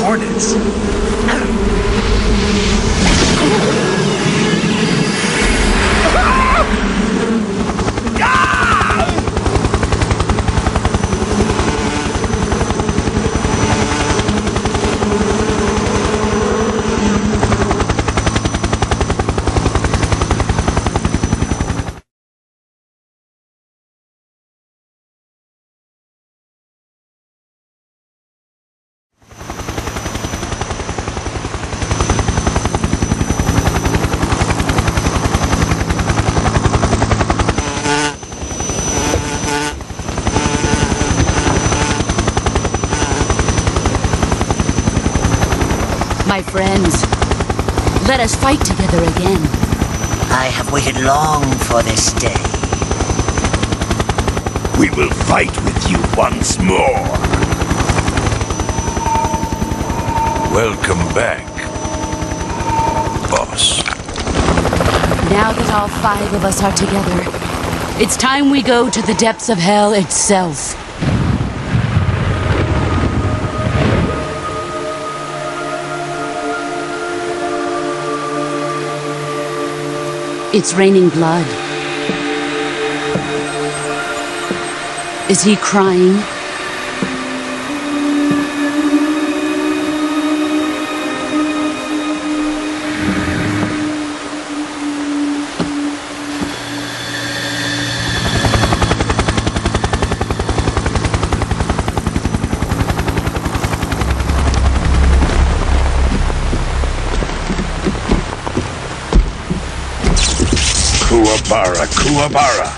Hornets. My friends, let us fight together again. I have waited long for this day. We will fight with you once more. Welcome back, boss. Now that all 5 of us are together, it's time we go to the depths of hell itself. It's raining blood. Is he crying? Kuwabara, Kuwabara.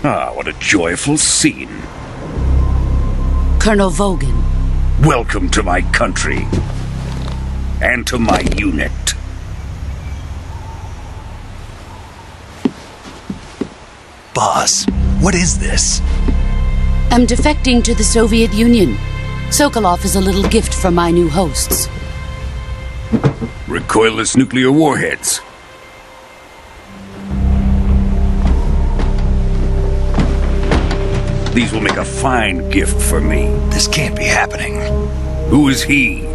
Ah, what a joyful scene. Colonel Vogan. Welcome to my country. And to my unit. Boss, what is this? I'm defecting to the Soviet Union. Sokolov is a little gift from my new hosts. Recoilless nuclear warheads. These will make a fine gift for me. This can't be happening. Who is he?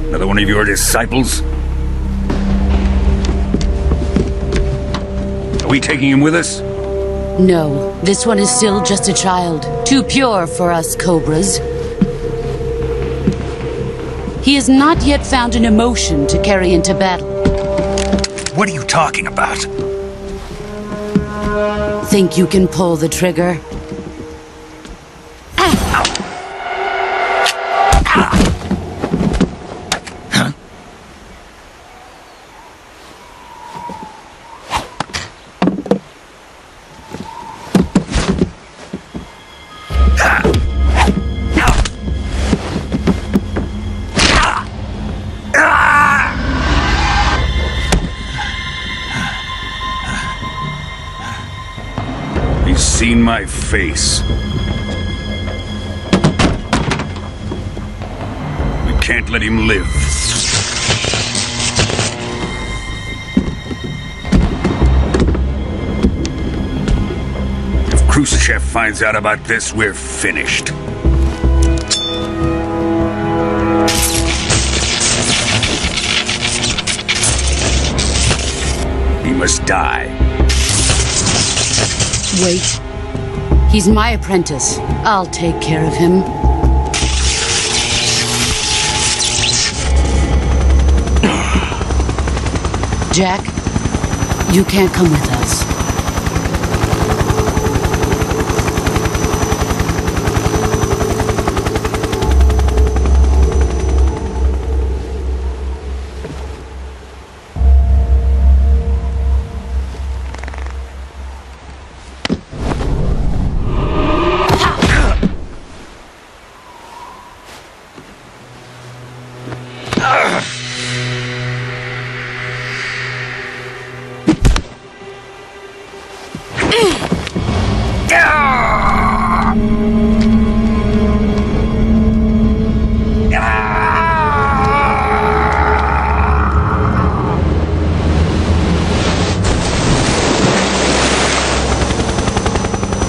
Another one of your disciples? Are we taking him with us? No, this one is still just a child. Too pure for us cobras. He has not yet found an emotion to carry into battle. What are you talking about? Think you can pull the trigger? He's seen my face. We can't let him live. If Khrushchev finds out about this, we're finished. He must die. Wait. He's my apprentice. I'll take care of him. Jack, you can't come with us.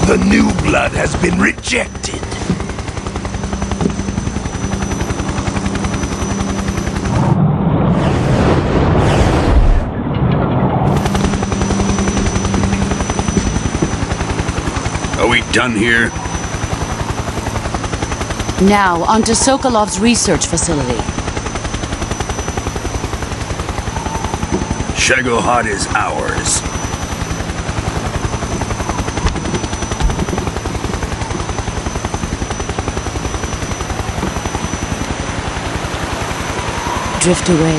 The new blood has been rejected. Are we done here? Now, onto Sokolov's research facility. Shagohod is ours. Drift away.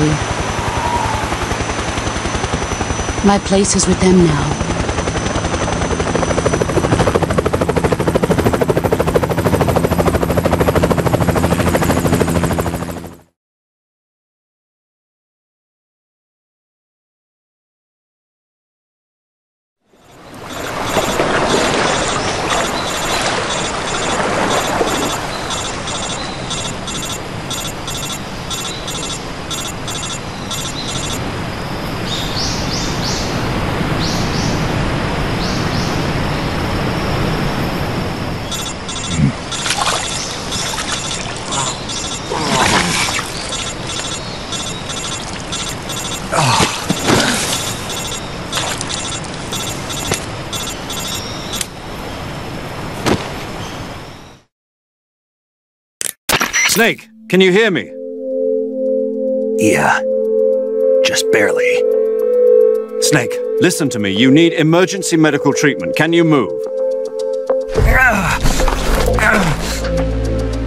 My place is with them now. Snake, can you hear me? Yeah. Just barely. Snake, listen to me. You need emergency medical treatment. Can you move?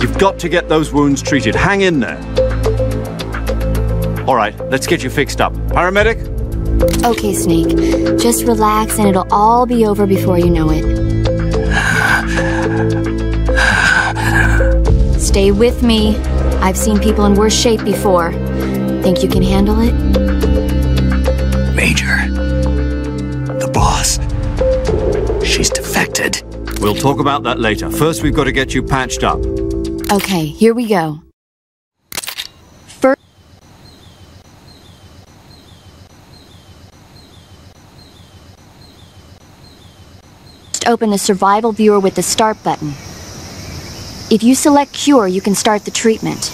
You've got to get those wounds treated. Hang in there. All right, let's get you fixed up. Paramedic? Okay, Snake. Just relax and it'll all be over before you know it. Stay with me. I've seen people in worse shape before. Think you can handle it? Major. The boss. She's defected. We'll talk about that later. First, we've got to get you patched up. Okay, here we go. First, First, open the survival viewer with the Start button. If you select Cure, you can start the treatment.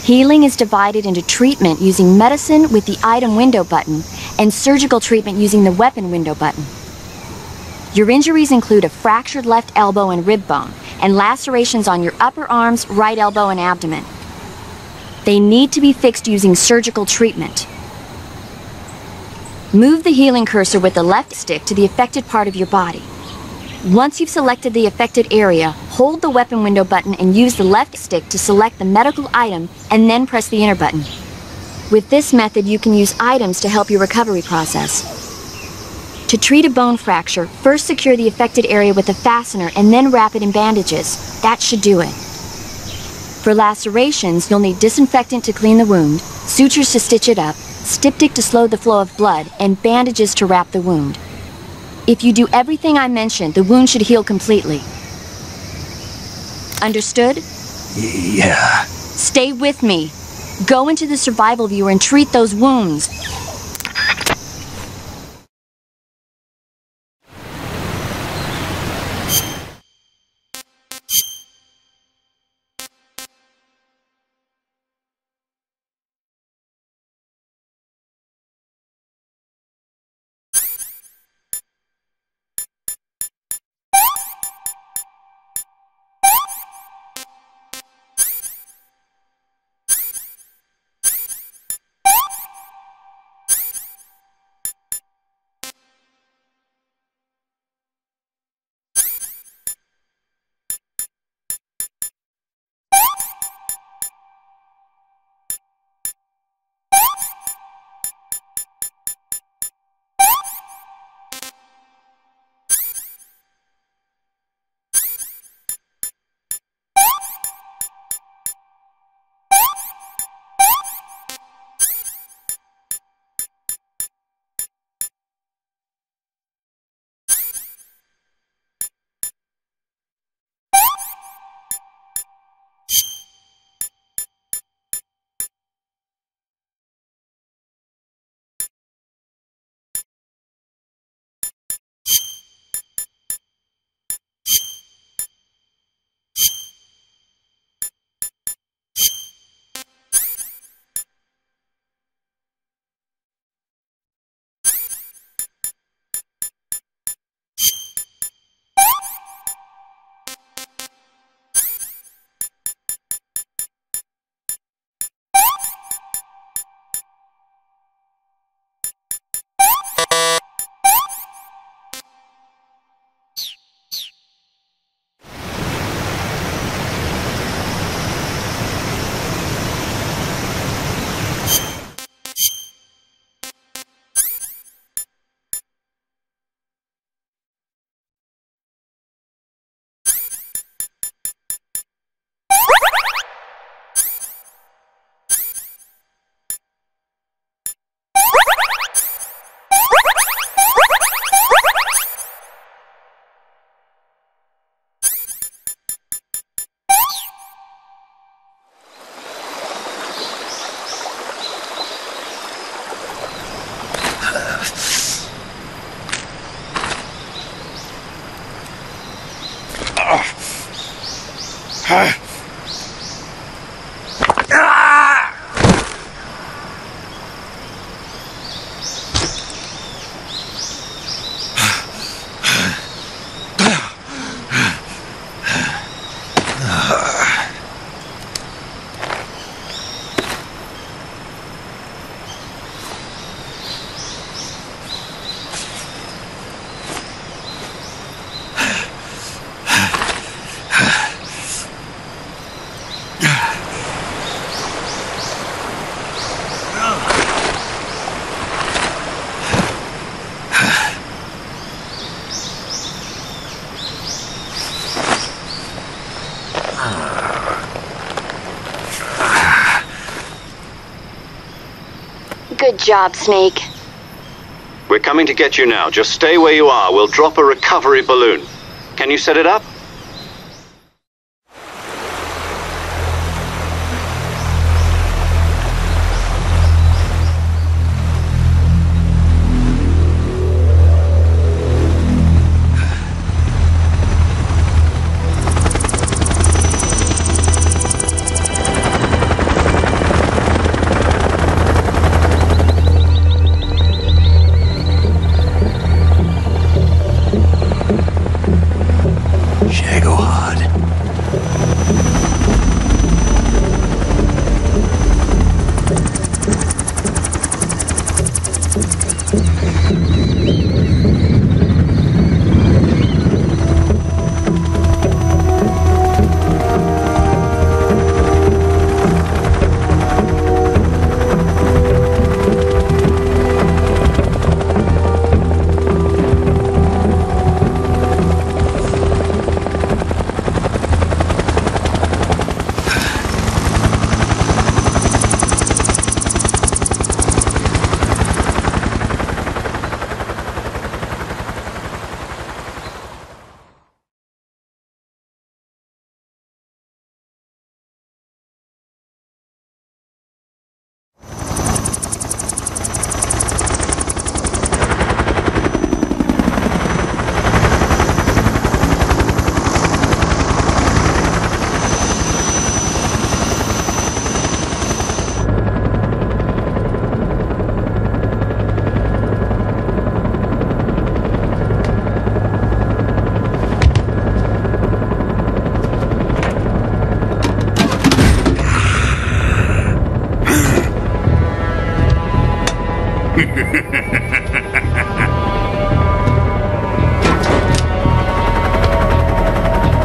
Healing is divided into treatment using medicine with the item window button and surgical treatment using the weapon window button. Your injuries include a fractured left elbow and rib bone, and lacerations on your upper arms, right elbow, and abdomen. They need to be fixed using surgical treatment. Move the healing cursor with the left stick to the affected part of your body. Once you've selected the affected area, hold the weapon window button and use the left stick to select the medical item and then press the enter button. With this method, you can use items to help your recovery process. To treat a bone fracture, first secure the affected area with a fastener and then wrap it in bandages. That should do it. For lacerations, you'll need disinfectant to clean the wound, sutures to stitch it up, styptic to slow the flow of blood, and bandages to wrap the wound. If you do everything I mentioned, the wound should heal completely. Understood? Yeah. Stay with me. Go into the survival viewer and treat those wounds. Good job, Snake. We're coming to get you now. Just stay where you are. We'll drop a recovery balloon. Can you set it up?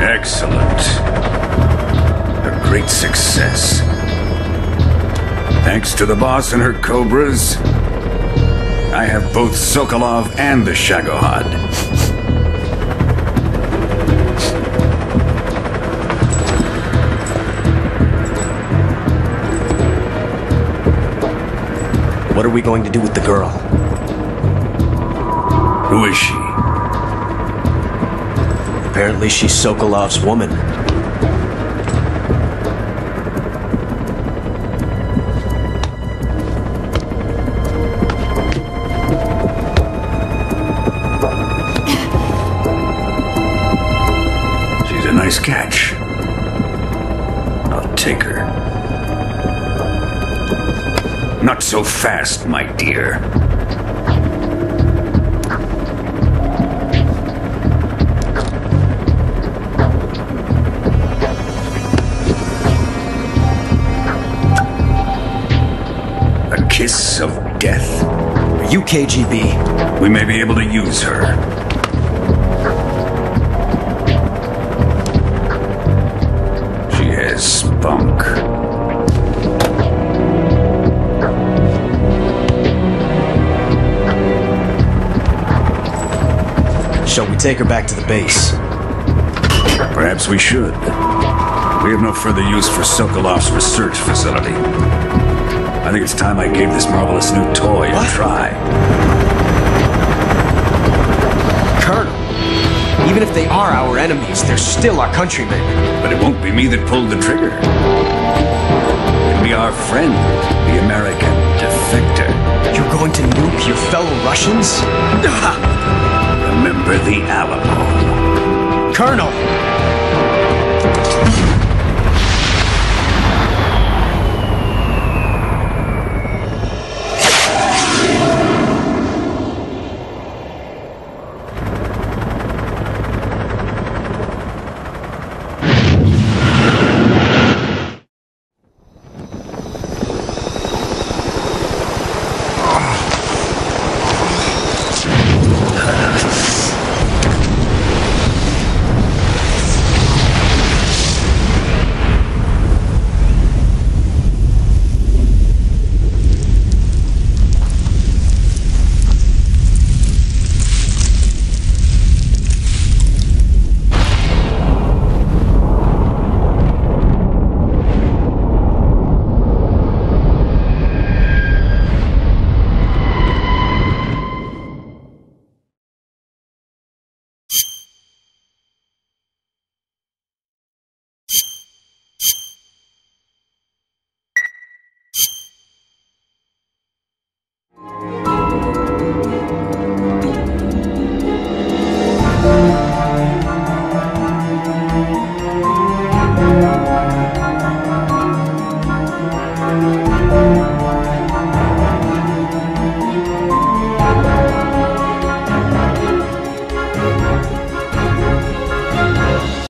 Excellent. A great success. Thanks to the boss and her cobras, I have both Sokolov and the Shagohod. What are we going to do with the girl? Who is she? Apparently she's Sokolov's woman. She's a nice catch. I'll take her. Not so fast, my dear. A kiss of death? Are you KGB? We may be able to use her. She has spunk. Shall we take her back to the base? Perhaps we should. We have no further use for Sokolov's research facility. I think it's time I gave this marvelous new toy a try. Colonel, even if they are our enemies, they're still our countrymen. But it won't be me that pulled the trigger. It'll be our friend, the American defector. You're going to nuke your fellow Russians? Remember the Alamo. Colonel!